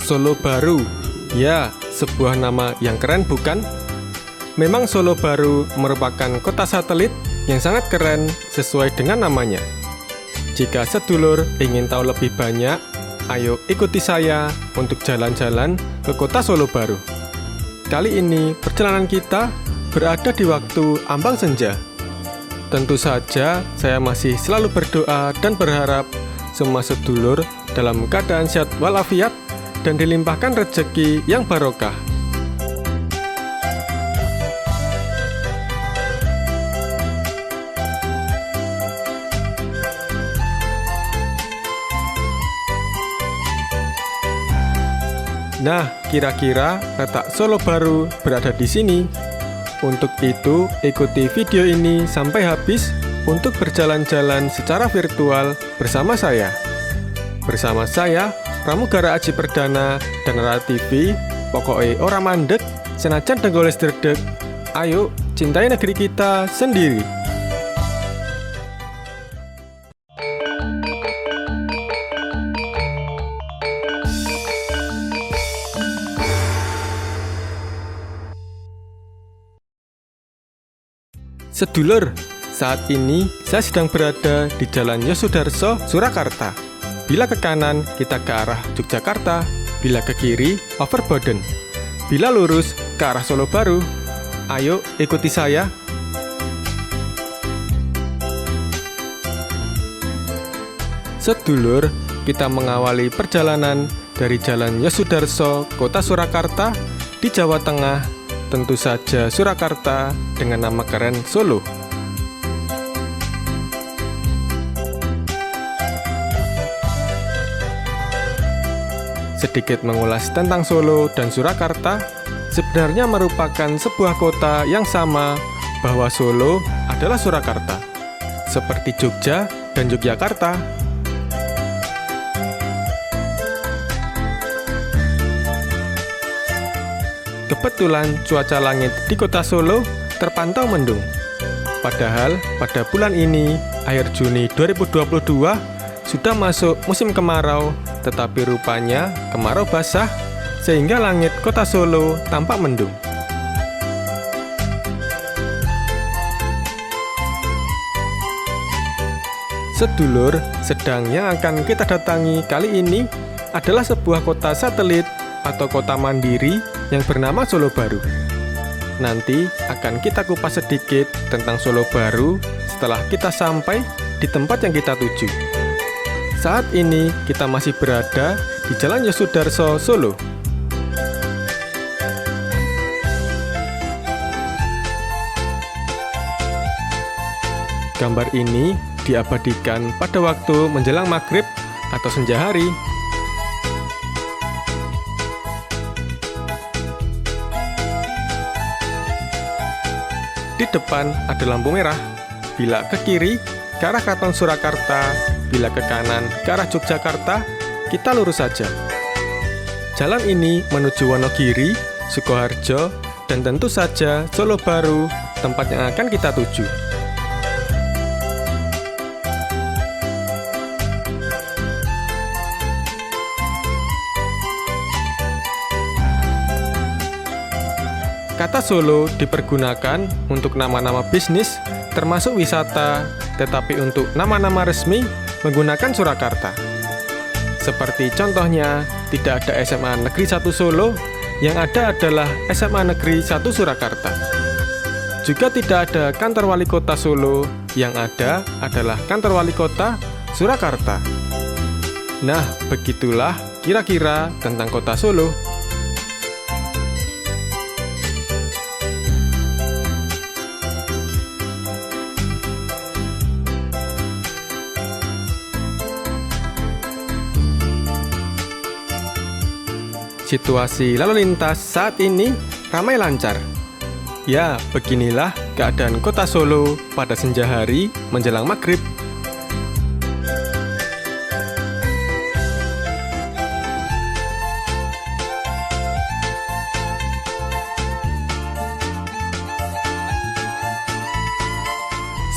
Solo Baru. Ya, sebuah nama yang keren bukan? Memang Solo Baru merupakan kota satelit yang sangat keren sesuai dengan namanya. Jika sedulur ingin tahu lebih banyak, ayo ikuti saya untuk jalan-jalan ke kota Solo Baru. Kali ini perjalanan kita berada di waktu ambang senja. Tentu saja saya masih selalu berdoa dan berharap semua sedulur dalam keadaan sehat walafiat dan dilimpahkan rezeki yang barokah. Nah, kira-kira letak Solo Baru berada di sini. Untuk itu, ikuti video ini sampai habis untuk berjalan-jalan secara virtual bersama saya. Bersama saya, Pramugara Aji Perdana dan Rara TV, pokoknya ora mandek, senajan denggoles dredeg. Ayo, cintai negeri kita sendiri. Sedulur, saat ini saya sedang berada di Jalan Yosudarso, Surakarta. Bila ke kanan, kita ke arah Yogyakarta. Bila ke kiri, Overboden. Bila lurus, ke arah Solo Baru. Ayo, ikuti saya. Sedulur, kita mengawali perjalanan dari Jalan Yosudarso, Kota Surakarta, di Jawa Tengah. Tentu saja Surakarta dengan nama keren Solo. Sedikit mengulas tentang Solo dan Surakarta, sebenarnya merupakan sebuah kota yang sama, bahwa Solo adalah Surakarta, seperti Jogja dan Yogyakarta. Kebetulan cuaca langit di kota Solo terpantau mendung. Padahal pada bulan ini, akhir Juni 2022, sudah masuk musim kemarau, tetapi rupanya kemarau basah, sehingga langit kota Solo tampak mendung. Sedulur, sedang yang akan kita datangi kali ini adalah sebuah kota satelit atau kota mandiri yang bernama Solo Baru. Nanti akan kita kupas sedikit tentang Solo Baru setelah kita sampai di tempat yang kita tuju. Saat ini kita masih berada di Jalan Yosudarso, Solo. Gambar ini diabadikan pada waktu menjelang maghrib atau senja hari. Di depan ada lampu merah. Bila ke kiri, ke arah Keraton Surakarta. Bila ke kanan, ke arah Yogyakarta, kita lurus saja. Jalan ini menuju Wonogiri, Sukoharjo, dan tentu saja Solo Baru, tempat yang akan kita tuju. Kata Solo dipergunakan untuk nama-nama bisnis, termasuk wisata, tetapi untuk nama-nama resmi menggunakan Surakarta. Seperti contohnya, tidak ada SMA Negeri 1 Solo, yang ada adalah SMA Negeri 1 Surakarta. Juga tidak ada kantor wali kota Solo, yang ada adalah kantor wali kota Surakarta. Nah, begitulah kira-kira tentang kota Solo. Situasi lalu lintas saat ini ramai lancar. Ya, beginilah keadaan kota Solo pada senja hari menjelang maghrib.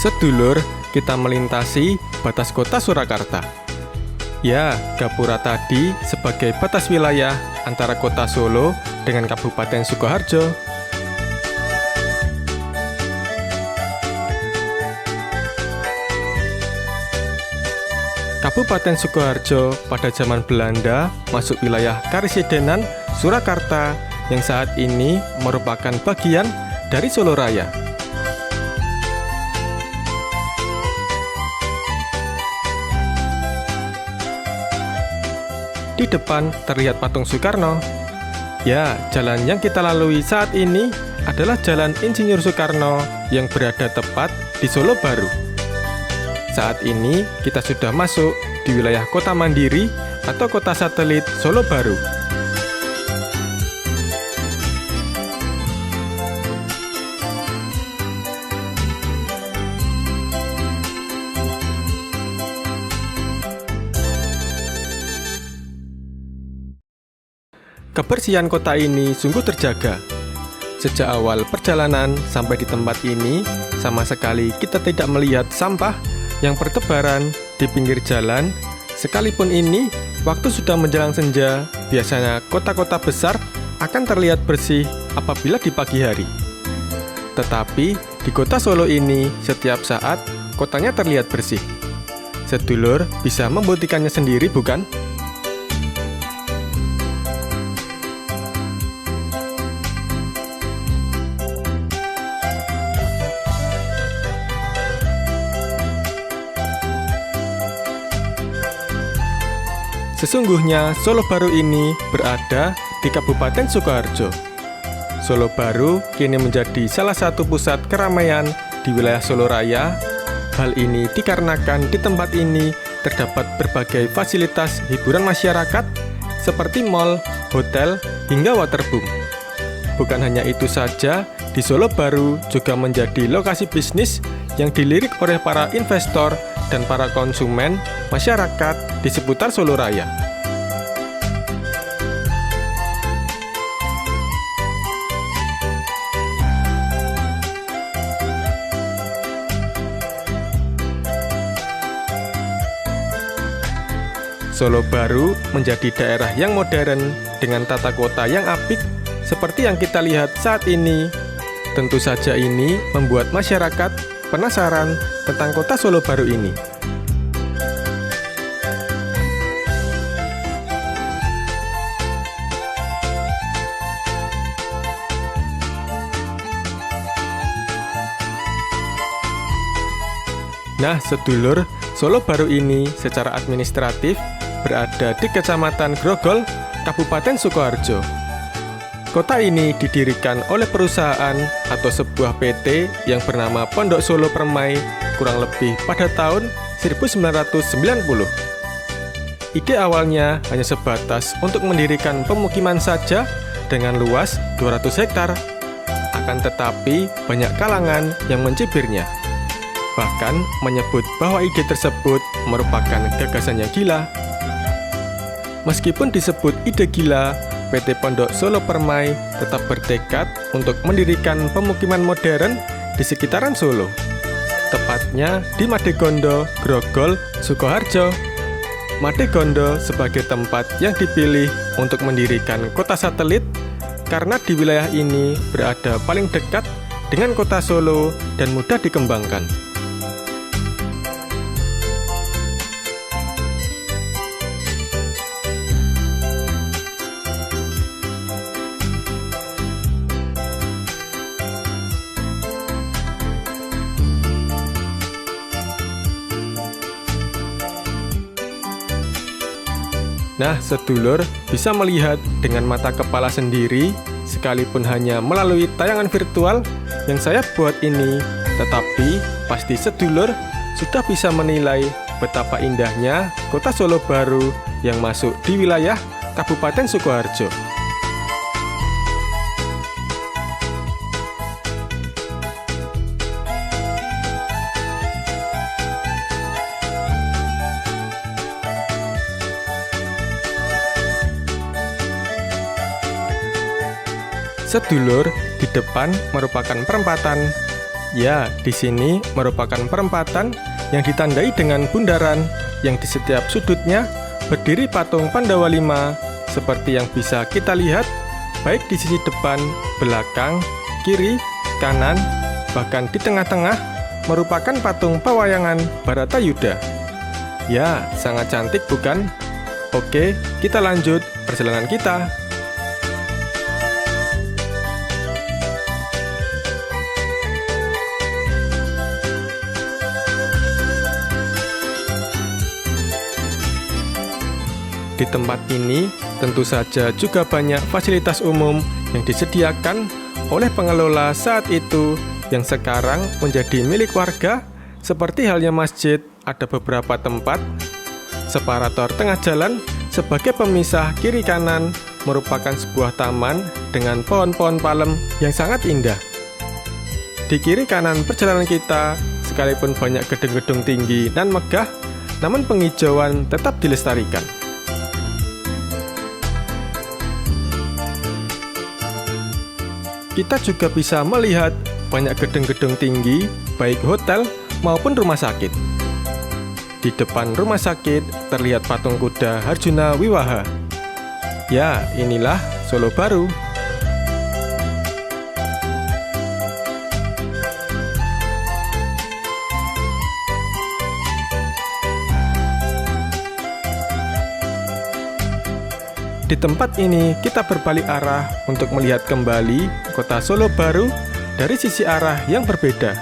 Sedulur, kita melintasi batas kota Surakarta. Ya, Gapura tadi sebagai batas wilayah antara kota Solo dengan Kabupaten Sukoharjo. Kabupaten Sukoharjo pada zaman Belanda masuk wilayah Karesidenan Surakarta yang saat ini merupakan bagian dari Solo Raya. Di depan terlihat patung Soekarno. Ya, jalan yang kita lalui saat ini adalah Jalan Insinyur Soekarno yang berada tepat di Solo Baru. Saat ini kita sudah masuk di wilayah Kota Mandiri atau Kota Satelit Solo Baru. Kebersihan kota ini sungguh terjaga. Sejak awal perjalanan sampai di tempat ini, sama sekali kita tidak melihat sampah yang bertebaran di pinggir jalan. Sekalipun ini, waktu sudah menjelang senja, biasanya kota-kota besar akan terlihat bersih apabila di pagi hari. Tetapi, di kota Solo ini, setiap saat kotanya terlihat bersih. Sedulur bisa membuktikannya sendiri, bukan? Sesungguhnya Solo Baru ini berada di Kabupaten Sukoharjo. Solo Baru kini menjadi salah satu pusat keramaian di wilayah Solo Raya. Hal ini dikarenakan di tempat ini terdapat berbagai fasilitas hiburan masyarakat seperti mal, hotel, hingga waterboom. Bukan hanya itu saja, di Solo Baru juga menjadi lokasi bisnis yang dilirik oleh para investor dan para konsumen masyarakat di seputar Solo Raya. Solo Baru menjadi daerah yang modern dengan tata kota yang apik seperti yang kita lihat saat ini. Tentu saja ini membuat masyarakat penasaran tentang kota Solo Baru ini. Nah, sedulur, Solo Baru ini secara administratif berada di Kecamatan Grogol, Kabupaten Sukoharjo. Kota ini didirikan oleh perusahaan atau sebuah PT yang bernama Pondok Solo Permai kurang lebih pada tahun 1990. Ide awalnya hanya sebatas untuk mendirikan pemukiman saja dengan luas 200 hektar. Akan tetapi banyak kalangan yang mencibirnya. Bahkan menyebut bahwa ide tersebut merupakan gagasannya gila. Meskipun disebut ide gila, PT Pondok Solo Permai tetap bertekad untuk mendirikan pemukiman modern di sekitaran Solo, tepatnya di Madegondo, Grogol, Sukoharjo. Madegondo sebagai tempat yang dipilih untuk mendirikan kota satelit karena di wilayah ini berada paling dekat dengan kota Solo dan mudah dikembangkan. Nah, sedulur bisa melihat dengan mata kepala sendiri, sekalipun hanya melalui tayangan virtual yang saya buat ini, tetapi pasti sedulur sudah bisa menilai betapa indahnya kota Solo Baru yang masuk di wilayah Kabupaten Sukoharjo. Sedulur, di depan merupakan perempatan. Ya, di sini merupakan perempatan yang ditandai dengan bundaran yang di setiap sudutnya berdiri patung Pandawa 5 seperti yang bisa kita lihat baik di sisi depan, belakang, kiri, kanan, bahkan di tengah-tengah merupakan patung pawayangan Baratayuda. Ya, sangat cantik bukan? Oke, kita lanjut perjalanan kita. Di tempat ini tentu saja juga banyak fasilitas umum yang disediakan oleh pengelola saat itu yang sekarang menjadi milik warga, seperti halnya masjid, ada beberapa tempat, separator tengah jalan sebagai pemisah kiri kanan merupakan sebuah taman dengan pohon-pohon palem yang sangat indah. Di kiri kanan perjalanan kita, sekalipun banyak gedung-gedung tinggi dan megah, namun penghijauan tetap dilestarikan. Kita juga bisa melihat banyak gedung-gedung tinggi, baik hotel maupun rumah sakit. Di depan rumah sakit terlihat patung kuda Harjuna Wiwaha. Ya, inilah Solo Baru. Di tempat ini kita berbalik arah untuk melihat kembali kota Solo Baru dari sisi arah yang berbeda.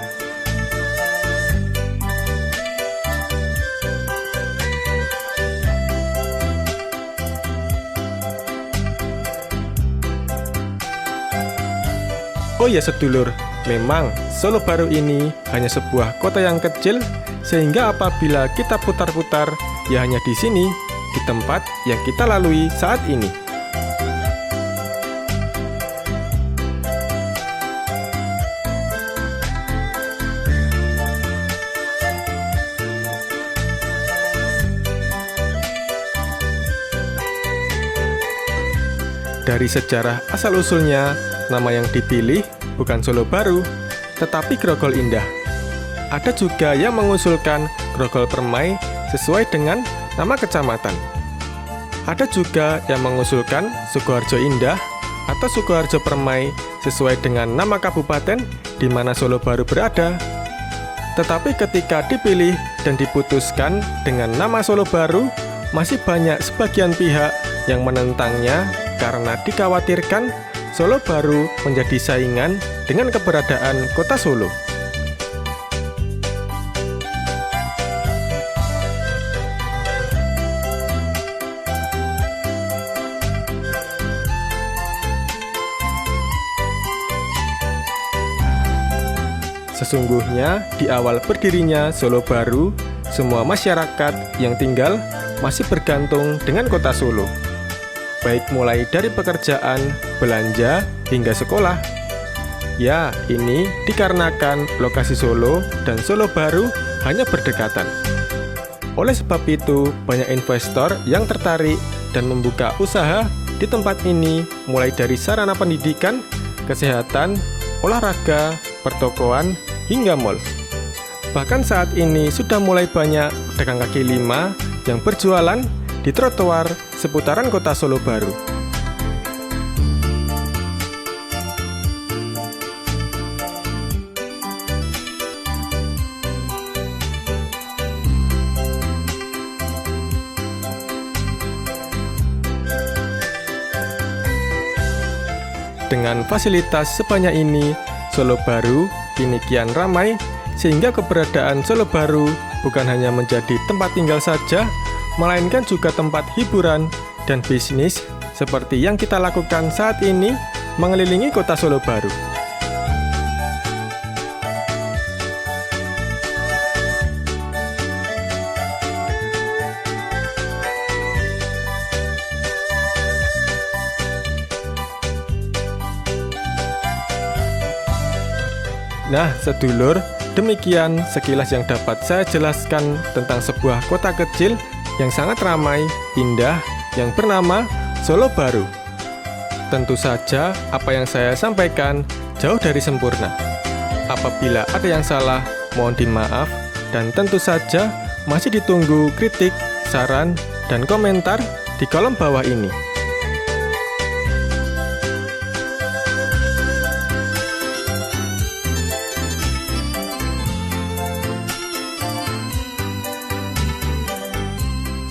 Oh ya sedulur, memang Solo Baru ini hanya sebuah kota yang kecil, sehingga apabila kita putar-putar, ya hanya di sini, di tempat yang kita lalui saat ini. Dari sejarah asal-usulnya, nama yang dipilih bukan Solo Baru, tetapi Grogol Indah. Ada juga yang mengusulkan Grogol Permai sesuai dengan nama kecamatan. Ada juga yang mengusulkan Sukoharjo Indah atau Sukoharjo Permai sesuai dengan nama kabupaten di mana Solo Baru berada. Tetapi ketika dipilih dan diputuskan dengan nama Solo Baru, masih banyak sebagian pihak yang menentangnya karena dikhawatirkan Solo Baru menjadi saingan dengan keberadaan kota Solo. Sesungguhnya di awal berdirinya Solo Baru, semua masyarakat yang tinggal masih bergantung dengan kota Solo, baik mulai dari pekerjaan, belanja, hingga sekolah. Ya, ini dikarenakan lokasi Solo dan Solo Baru hanya berdekatan. Oleh sebab itu, banyak investor yang tertarik dan membuka usaha di tempat ini, mulai dari sarana pendidikan, kesehatan, olahraga, pertokoan, hingga mal. Bahkan saat ini sudah mulai banyak pedagang kaki lima yang berjualan di trotoar seputaran kota Solo Baru. Dengan fasilitas sebanyak ini, Solo Baru kini kian ramai, sehingga keberadaan Solo Baru bukan hanya menjadi tempat tinggal saja, melainkan juga tempat hiburan dan bisnis seperti yang kita lakukan saat ini mengelilingi kota Solo Baru. Nah, sedulur, demikian sekilas yang dapat saya jelaskan tentang sebuah kota kecil yang sangat ramai, indah, yang bernama Solo Baru. Tentu saja apa yang saya sampaikan jauh dari sempurna. Apabila ada yang salah, mohon dimaaf, dan tentu saja masih ditunggu kritik, saran, dan komentar di kolom bawah ini.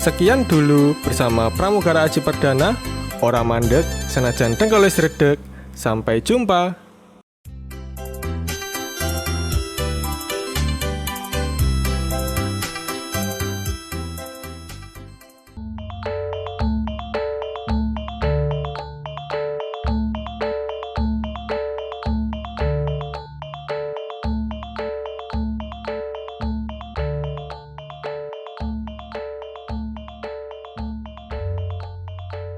Sekian dulu bersama Pramugara Aji Perdana, ora mandeg, senajan dengkul wis redeg. Sampai jumpa.